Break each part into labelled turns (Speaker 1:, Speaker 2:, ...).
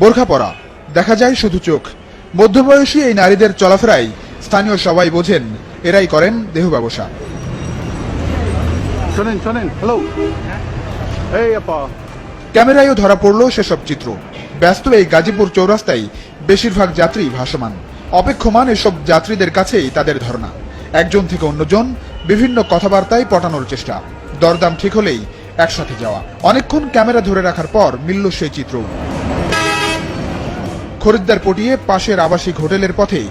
Speaker 1: বোরখা পরা, দেখা যায় শুধু চোখ। মধ্যবয়সী এই নারীদের চলাফেরায় স্থানীয় সবাই বোঝেন এরাই করেন দেহ ব্যবসা।
Speaker 2: শোনেন শোনেন, হ্যালো, এই আপা,
Speaker 1: ক্যামেরায়ও ধরা পড়ল সেসব চিত্র। ব্যস্ত এই গাজীপুর চৌরাস্তায় বেশিরভাগ যাত্রী ভাসমান, অপেক্ষমান এসব যাত্রীদের কাছেই তাদের ধারণা। একজন থেকে অন্যজন বিভিন্ন কথাবার্তায় পটানোর চেষ্টা, দরদাম ঠিক হলেই একসাথে যাওয়া। অনেকক্ষণ ক্যামেরা ধরে রাখার পর মিলল সেই চিত্র। খরিদ্দার পটিয়ে পাশের আবাসিক হোটেলের পথে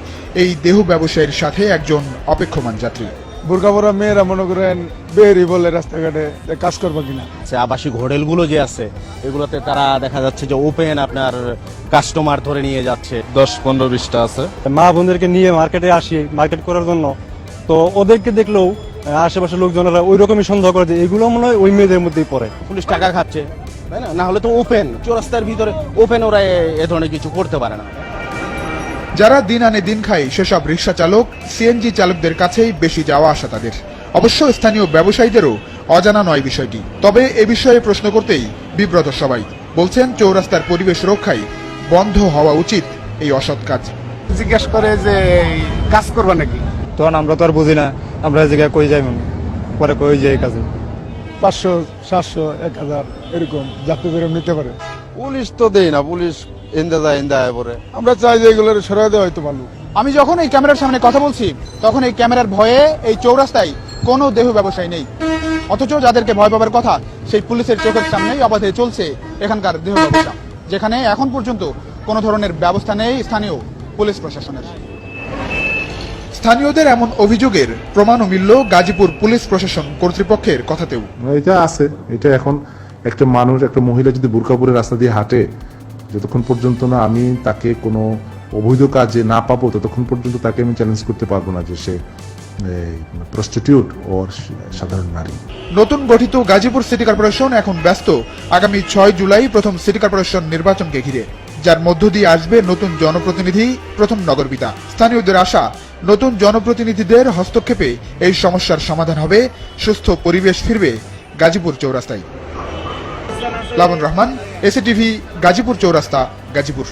Speaker 1: এই দেহ ব্যবসায়ীর সাথে একজন অপেক্ষমান যাত্রী।
Speaker 3: বোরকা পরা মেয়েরা মনে করেন বেরি বলে রাস্তাঘাটে যে কাজ করবো কিনা।
Speaker 4: আবাসিক হোটেলগুলো যে আছে এগুলোতে তারা দেখা যাচ্ছে যে ওপেন আপনার কাস্টমার ধরে নিয়ে যাচ্ছে।
Speaker 5: 10-15-20টা আছে।
Speaker 6: মা বোনদেরকে নিয়ে মার্কেটে আসি মার্কেট করার জন্য, তো ওদেরকে দেখলেও আশেপাশের লোকজনেরা ওই রকমই সন্দেহ করে যে এগুলো মনে হয় ওই মেয়েদের মধ্যেই পড়ে।
Speaker 4: পুলিশ টাকা খাচ্ছে, তাই না? না হলে তো ওপেন চৌরাস্তার ভিতরে ওপেন ওরা এ ধরনের কিছু করতে পারে না।
Speaker 1: যারা দিন আনে দিন খায় সেসব রিক্সা চালক, সিএনজি চালকদের কাছেই বেশি যাওয়া আসা তাদের। অবশ্য স্থানীয় ব্যবসায়ীদেরও অজানা নয় বিষয়টি। তবে এ বিষয়ে প্রশ্ন করতেই বিব্রত সবাই। বলছেন চৌরাস্তার পরিবেশ রক্ষায় বন্ধ হওয়া উচিত এই অসৎ কাজ।
Speaker 3: জিজ্ঞেস করে যে কাজ করবা নাকি,
Speaker 6: তখন আমরা তো আর বুঝি না, আমরা এই জায়গায় কই যাই মনে পরে কই যাই কাজে
Speaker 3: 500, 700, 1000 এরকম যাত্রীদের নিতে পারে।
Speaker 5: পুলিশ তো দেয় না, পুলিশ ইন্দায় পরে।
Speaker 3: আমরা চাই যে এগুলো সরাই দেওয়া হয়তো ভালো।
Speaker 1: আমি যখন এই ক্যামেরার সামনে কথা বলছি তখন এই ক্যামেরার ভয়ে এই চৌরাস্তায় কোনো দেহ ব্যবসায়ী নেই, অথচ যাদেরকে ভয় পাবার কথা সেই পুলিশের চোখের সামনেই অবাধে চলছে এখানকার দেহ ব্যবসা, যেখানে এখন পর্যন্ত কোনো ধরনের ব্যবস্থা নেই স্থানীয় পুলিশ প্রশাসনের। স্থানীয়দের এমন অভিযোগের প্রমাণও মিলল গাজীপুর পুলিশ প্রশাসন কর্তৃপক্ষের কথাতেও।
Speaker 7: এটা আছে, এটা এখন একটা মানুষ, একটা মহিলা যদি বোরকা পরে রাস্তা দিয়ে হাঁটে, যতক্ষণ পর্যন্ত না আমি তাকে কোনো অবৈধ কাজে না পাবো ততক্ষণ পর্যন্ত তাকে আমি চ্যালেঞ্জ করতে পারবো না যে সে প্রস্টিটিউট ওর সাধারণ নারী।
Speaker 1: নতুন গঠিত গাজীপুর সিটি কর্পোরেশন এখন ব্যস্ত আগামী 6 জুলাই প্রথম সিটি কর্পোরেশন নির্বাচনকে ঘিরে, যার মধ্য দিয়ে আসবে নতুন জনপ্রতিনিধি, প্রথম নগরপিতা। স্থানীয়দের আশা নতুন জনপ্রতিনিধিদের হস্তক্ষেপে এই সমস্যার সমাধান হবে, সুস্থ পরিবেশ ফিরবে গাজীপুর চৌরাস্তায়। লাবন রহমান, এসএটিভি, গাজীপুর চৌরাস্তা, গাজীপুর।